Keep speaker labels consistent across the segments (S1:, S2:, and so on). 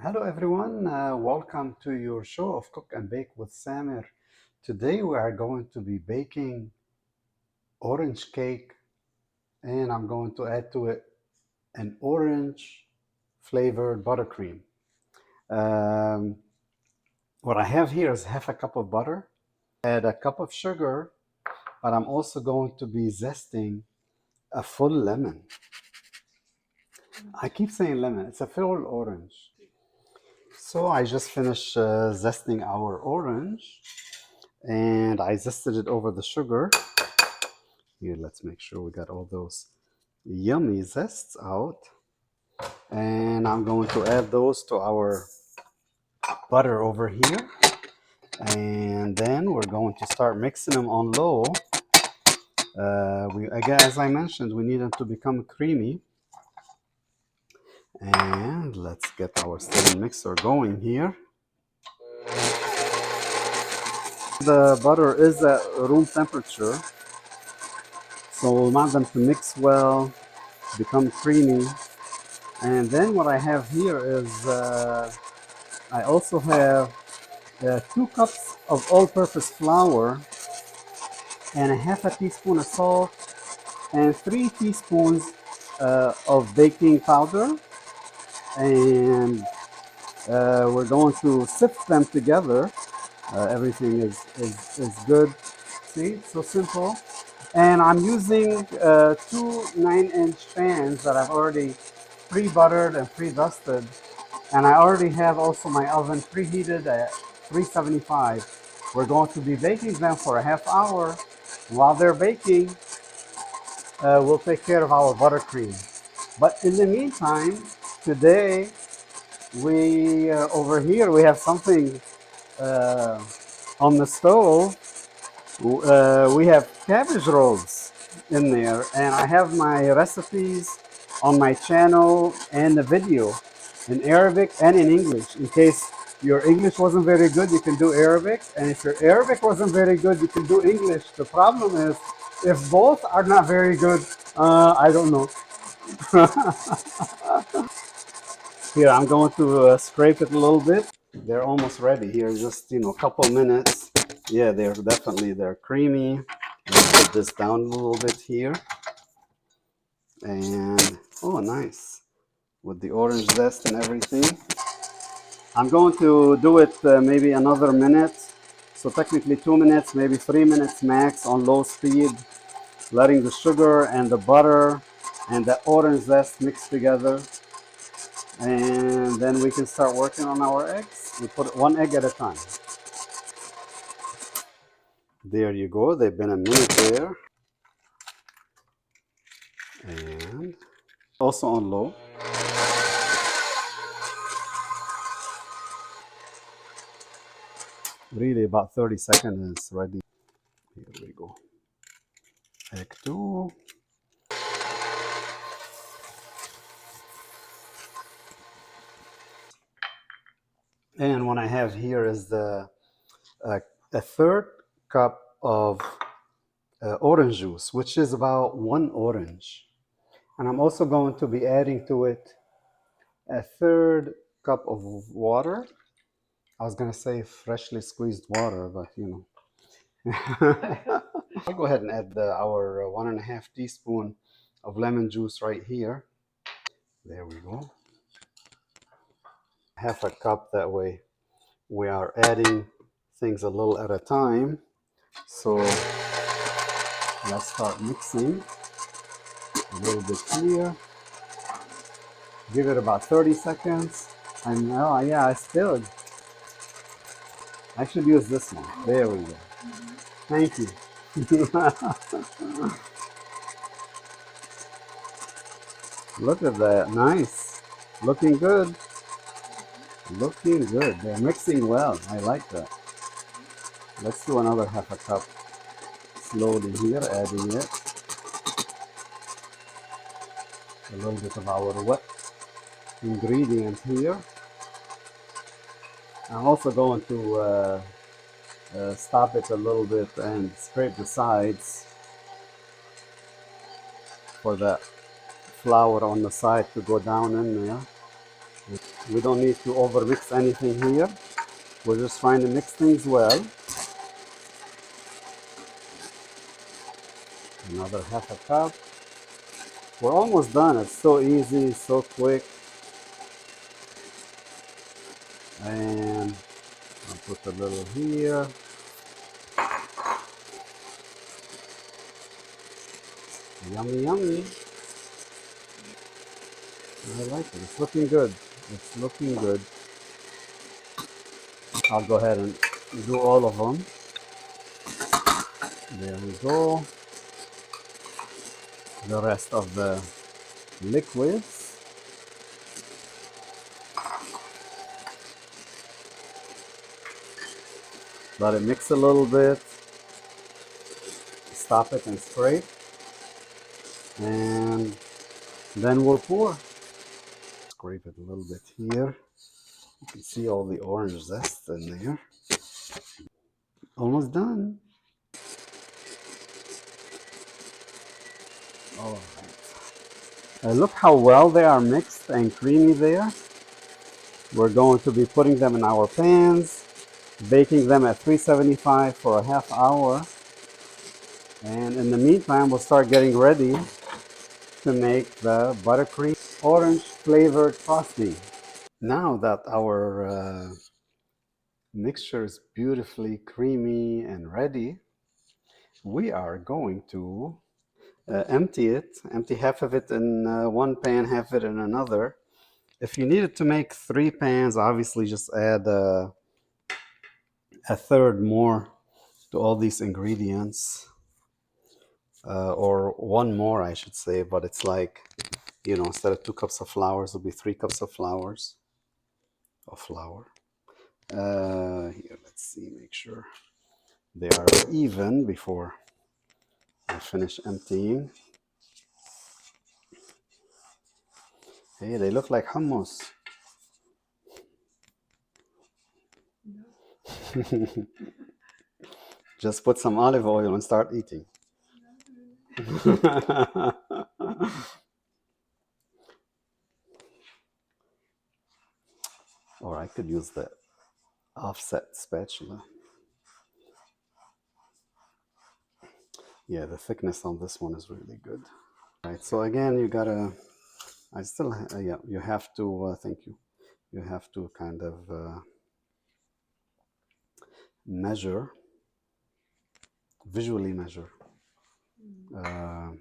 S1: Hello everyone, welcome to your show of Cook and Bake with Samir. Today we are going to be baking orange cake and I'm going to add to it an orange flavored buttercream. Um, what I have here is half a cup of butter, add a cup of sugar, but I'm also going to be zesting a full lemon. I keep saying lemon, it's a full orange. So I just finished zesting our orange and I zested it over the sugar. Here, let's make sure we got all those yummy zests out. And I'm going to add those to our butter over here. And then we're going to start mixing them on low. Again, as I mentioned, we need them to become creamy. And let's get our stirring mixer going here. The butter is at room temperature, so we want them to mix well, become creamy. And then what I have here is I also have 2 cups of all-purpose flour and a half a teaspoon of salt and 3 teaspoons of baking powder. And we're going to sift them together. Everything is good. See, it's so simple. And I'm using 2 9-inch pans that I've already pre-buttered and pre-dusted. And I already have also my oven preheated at 375. We're going to be baking them for a half hour. While they're baking, we'll take care of our buttercream. But in the meantime, today we over here we have something uh, on the stove. We have cabbage rolls in there, and I have my recipes on my channel and the video in Arabic and in English. In case your English wasn't very good, you can do Arabic, and if your Arabic wasn't very good, you can do English. The problem is, if both are not very good, I don't know. Here, I'm going to scrape it a little bit. They're almost ready here, just a couple minutes. Yeah, they're creamy. Let's put this down a little bit here. And oh, nice. With the orange zest and everything. I'm going to do it maybe another minute. So technically 2 minutes, maybe 3 minutes max on low speed, letting the sugar and the butter and the orange zest mix together. And then we can start working on our eggs. We put 1 egg at a time. There you go. They've been a minute there. And also on low. Really about 30 seconds is ready. Here we go. Egg 2. And what I have here is a third cup of orange juice, which is about 1 orange. And I'm also going to be adding to it a third cup of water. I was going to say freshly squeezed water, but I'll go ahead and add our 1.5 teaspoon of lemon juice right here. There we go. Half a cup, that way we are adding things a little at a time. So let's start mixing a little bit here. Give it about 30 seconds. I know, yeah, I spilled. I should use this one. There we go. Thank you. Look at that. Nice. Looking good. Looking good. They're mixing well. I like that. Let's do another half a cup slowly here, adding it. A little bit of our wet ingredient here. I'm also going to stop it a little bit and scrape the sides for that flour on the side to go down in there. We don't need to over mix anything here. We're just trying to mix things well. Another half a cup. We're almost done. It's so easy, so quick. And I'll put a little here. Yummy, yummy. I like it. It's looking good. It's looking good. I'll go ahead and do all of them. There we go. The rest of the liquids. Let it mix a little bit. Stop it and scrape. And then we'll pour. Scrape it a little bit here. You can see all the orange zest in there. Almost done. All right. Look how well they are mixed and creamy there. We're going to be putting them in our pans, baking them at 375 for a half hour. And in the meantime, we'll start getting ready to make the buttercream orange flavored frosting. Now that our mixture is beautifully creamy and ready, we are going to empty half of it in one pan, half of it in another. If you needed to make 3 pans, obviously just add a third more to all these ingredients, or one more, I should say. But it's like, instead of 2 cups of flour, it'll be 3 cups of flour. Here, let's see, make sure they are even before I finish emptying. Hey, they look like hummus. Just put some olive oil and start eating. Or I could use the offset spatula. Yeah, the thickness on this one is really good. All right, so again, you gotta, yeah, you have to, thank you. You have to kind of visually measure uh,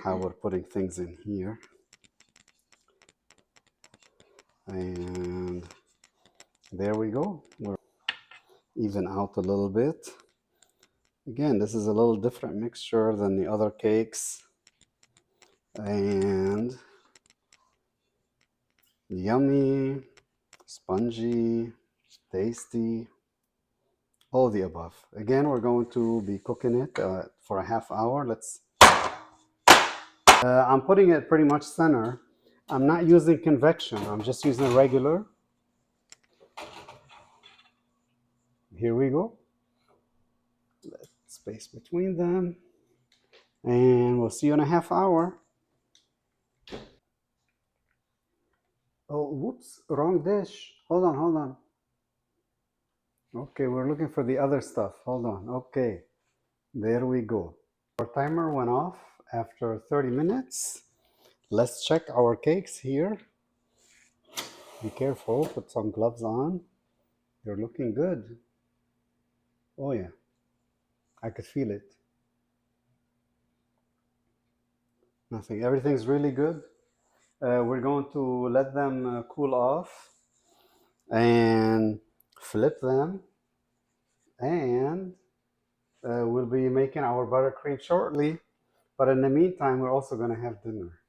S1: how we're putting things in here. And there we go. We're even out a little bit. Again, this is a little different mixture than the other cakes. And yummy, spongy, tasty, all the above. Again, we're going to be cooking it for a half hour. I'm putting it pretty much center. I'm not using convection. I'm just using regular. Here we go. Space between them. And we'll see you in a half hour. Oh, whoops, wrong dish. Hold on, hold on. Okay, we're looking for the other stuff. Hold on. Okay, there we go. Our timer went off after 30 minutes. Let's check our cakes here. Be careful, put some gloves on. They're looking good. Oh yeah, I could feel it. Nothing, everything's really good. We're going to let them cool off and flip them, and we'll be making our buttercream shortly. But in the meantime, we're also going to have dinner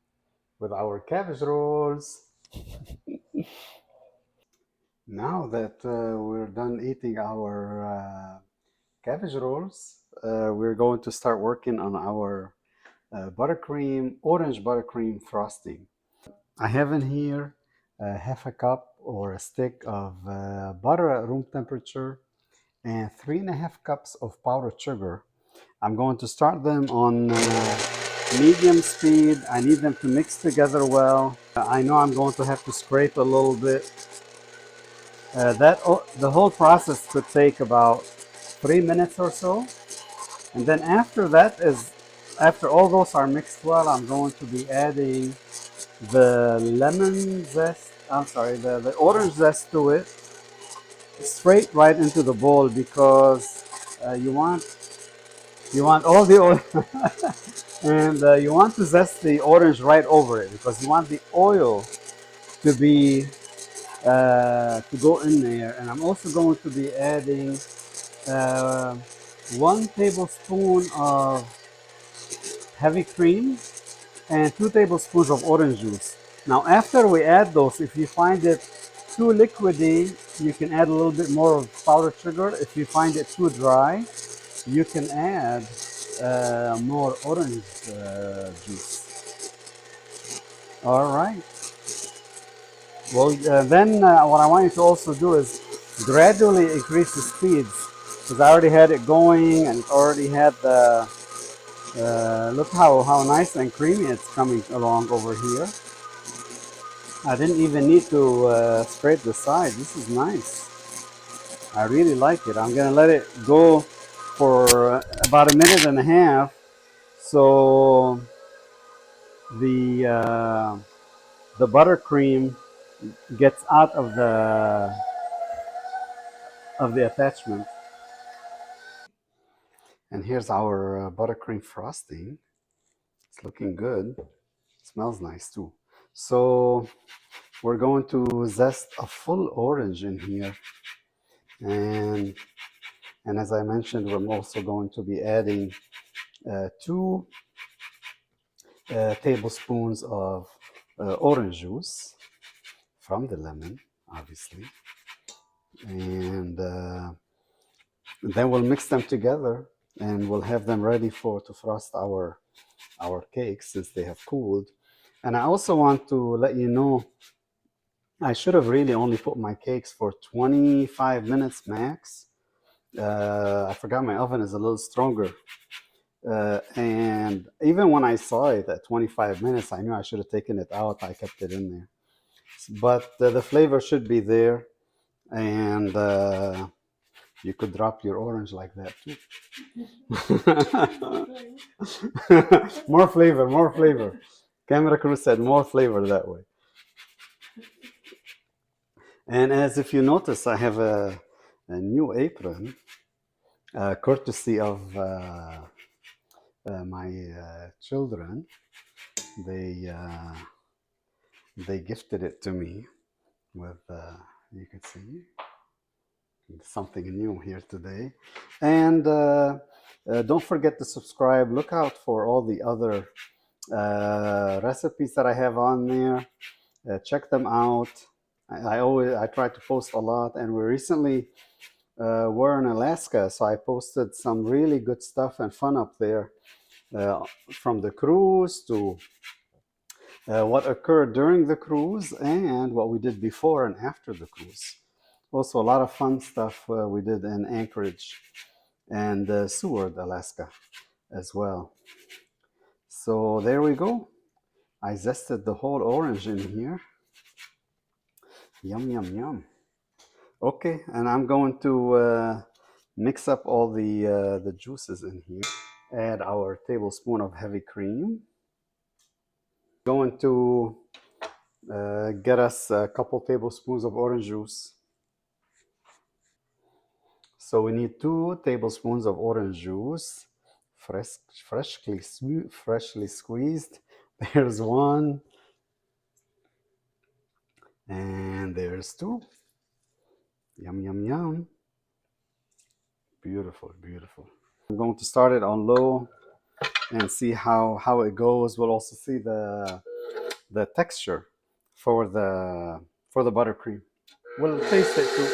S1: with our cabbage rolls. Now that we're done eating our cabbage rolls, we're going to start working on our orange buttercream frosting. I have in here half a cup or a stick of butter at room temperature and 3.5 cups of powdered sugar. I'm going to start them on medium speed. I need them to mix together well. I know I'm going to have to scrape a little bit. The whole process could take about 3 minutes or so. And then after all those are mixed well, I'm going to be adding the lemon zest, I'm sorry, the orange zest to it, straight right into the bowl because you want all the oil and you want to zest the orange right over it because you want the oil to be to go in there. And I'm also going to be adding uh, 1 tablespoon of heavy cream and 2 tablespoons of orange juice. Now, after we add those, if you find it too liquidy, you can add a little bit more of powdered sugar. If you find it too dry, you can add more orange juice. All right. Well, then what I want you to also do is gradually increase the speeds because I already had it going and it already had the look how nice and creamy it's coming along over here. I didn't even need to scrape the side. This is nice. I really like it. I'm gonna let it go for about a minute and a half, so the buttercream gets out of the attachment. And here's our buttercream frosting. It's looking good. It smells nice too. So we're going to zest a full orange in here, and as I mentioned, we're also going to be adding 2 tablespoons of orange juice from the lemon, obviously, and then we'll mix them together, and we'll have them ready to frost our cakes since they have cooled. And I also want to let you know I should have really only put my cakes for 25 minutes max. I forgot my oven is a little stronger. And even when I saw it at 25 minutes, I knew I should have taken it out. I kept it in there. But the flavor should be there. And you could drop your orange like that too. More flavor, more flavor. Camera crew said more flavor that way. And as if you notice, I have a new apron, courtesy of my children. They they gifted it to me with you can see something new here today. And don't forget to subscribe. Look out for all the other recipes that I have on there. Check them out. I try to post a lot, and we recently were in Alaska, so I posted some really good stuff and fun up there, from the cruise to what occurred during the cruise and what we did before and after the cruise. Also, a lot of fun stuff we did in Anchorage and Seward, Alaska, as well. So there we go. I zested the whole orange in here. Yum, yum, yum. Okay, and I'm going to mix up all the juices in here. Add our tablespoon of heavy cream. Going to get us a couple tablespoons of orange juice. So we need 2 tablespoons of orange juice, freshly squeezed. There's one, and there's two. Yum, yum, yum. Beautiful, beautiful. I'm going to start it on low and see how it goes. We'll also see the texture for the buttercream. We'll taste it too.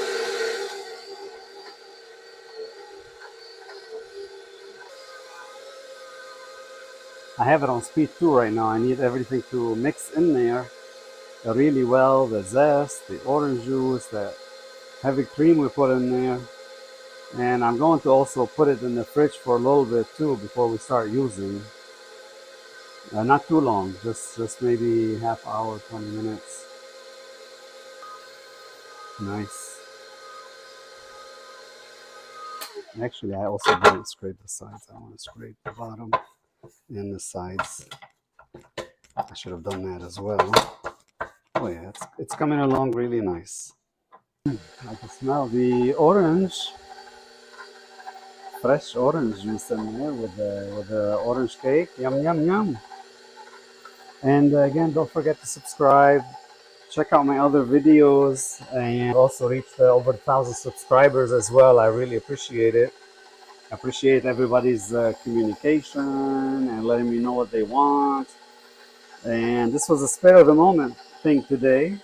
S1: I have it on speed 2 right now. I need everything to mix in there really well. The zest, the orange juice, the heavy cream we put in there. And I'm going to also put it in the fridge for a little bit too before we start using. Not too long, just maybe half hour, 20 minutes. Nice. Actually, I also didn't scrape the sides. I want to scrape the bottom and the sides. I should have done that as well. Oh yeah, it's coming along really nice. I can smell the orange, fresh orange juice in there with the orange cake. Yum yum yum. And again, don't forget to subscribe. Check out my other videos, and also reached over 1,000 subscribers as well. I really appreciate it. I appreciate everybody's communication and letting me know what they want. And this was a spur of the moment thing today.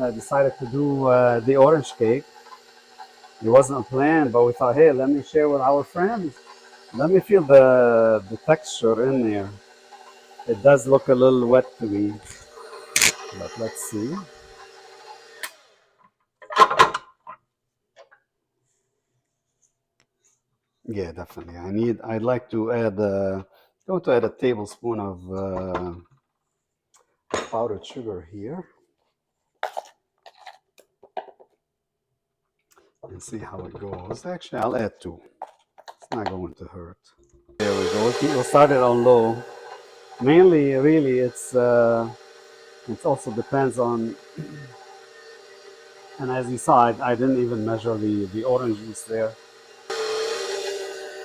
S1: I decided to do the orange cake. It wasn't a plan, but we thought, hey, let me share with our friends. Let me feel the texture in there. It does look a little wet to me, but let's see. Yeah, definitely. I'd like to add, going to add a tablespoon of powdered sugar here and see how it goes. Actually, I'll add two. It's not going to hurt. There we go. We'll start it on low. Mainly, really, it also depends on. And as you saw, I didn't even measure the orange juice there.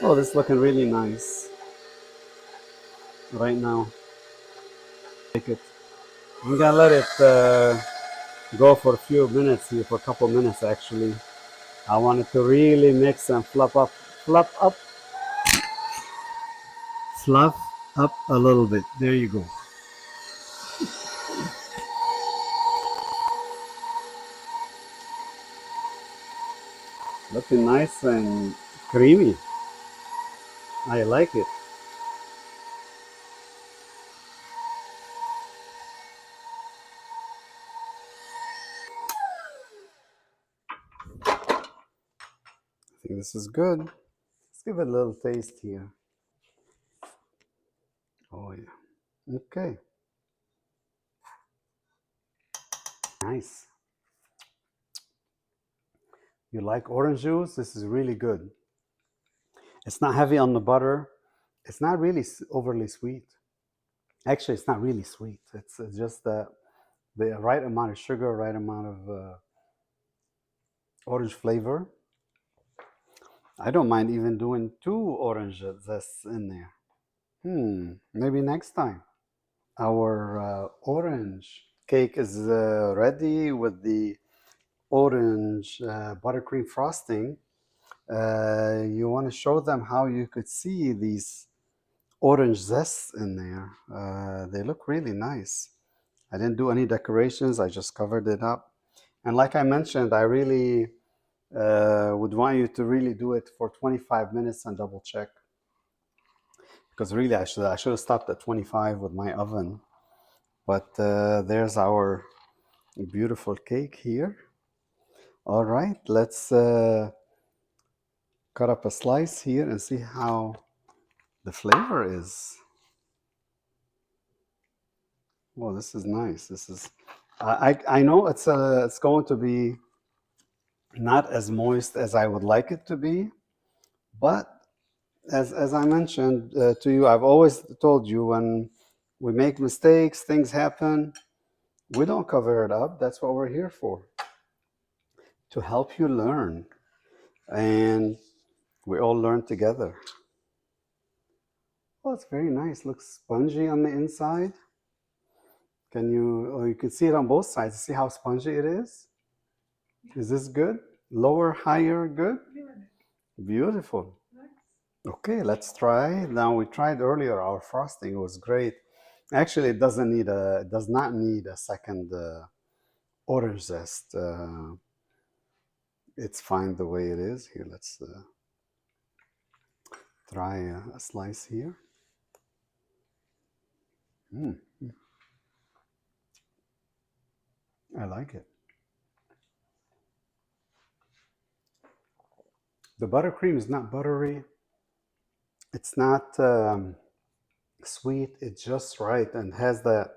S1: Oh, this is looking really nice right now. Take it. I'm gonna let it go for a few minutes here, for a couple minutes actually. I want it to really mix and fluff up, fluff up a little bit. There you go. Looking nice and creamy. I like it. I think this is good. Let's give it a little taste here. Oh yeah. Okay. Nice. You like orange juice? This is really good. It's not heavy on the butter. It's not really overly sweet. Actually, it's not really sweet. It's just the right amount of sugar, right amount of orange flavor. I don't mind even doing two orange zests in there. Maybe next time. Our orange cake is ready with the orange buttercream frosting. You want to show them how you could see these orange zests in there. They look really nice. I didn't do any decorations, I just covered it up. And like I mentioned, I really would want you to really do it for 25 minutes and double check. Because really, I should have stopped at 25 with my oven. But there's our beautiful cake here. All right, let's cut up a slice here and see how the flavor is. Well, this is nice. This is, I know it's going to be not as moist as I would like it to be, but as I mentioned to you, I've always told you when we make mistakes, things happen. We don't cover it up. That's what we're here for, to help you learn, and we all learn together. Oh, it's very nice. Looks spongy on the inside. Can you? Oh, you can see it on both sides. See how spongy it is? Is this good? Lower, higher, good? Beautiful. Okay, let's try. Now we tried earlier our frosting. It was great. Actually, it does not need a second orange zest. It's fine the way it is. Here, let's try a slice here. Mm, I like it. The buttercream is not buttery. It's not sweet. It's just right and has that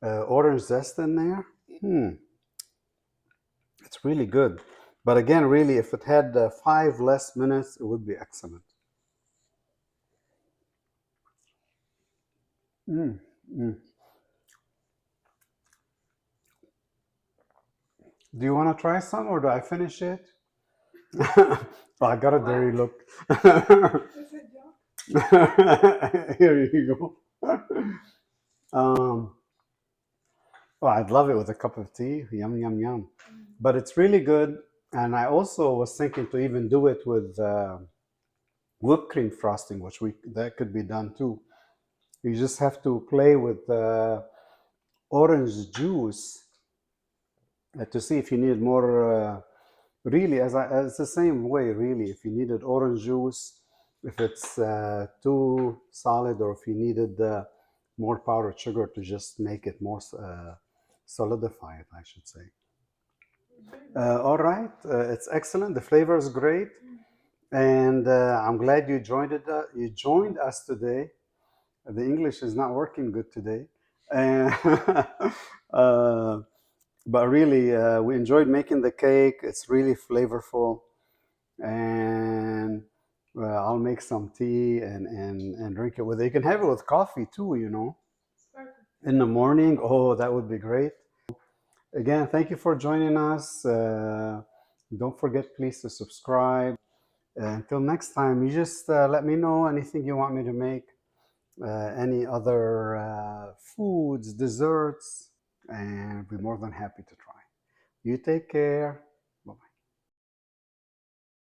S1: orange zest in there. Hmm, it's really good. But again, really, if it had 5 less minutes, it would be excellent. Mm, mm. Do you want to try some or do I finish it? Oh, I got a dirty look. Here you go. Um, oh, I'd love it with a cup of tea. Yum, yum, yum. But it's really good. And I also was thinking to even do it with whipped cream frosting, which we that could be done too. You just have to play with orange juice to see if you need more. Really, as the same way, really, if you needed orange juice, if it's too solid, or if you needed more powdered sugar to just make it more solidified, I should say. All right, it's excellent. The flavor is great, and I'm glad you joined it. You joined us today. The English is not working good today, and uh, but really, we enjoyed making the cake. It's really flavorful, and I'll make some tea and drink it with it. You can have it with coffee too, in the morning. Oh, that would be great. Again, thank you for joining us. Don't forget, please, to subscribe. Until next time, you just let me know anything you want me to make, any other foods, desserts, and I'll be more than happy to try. You take care.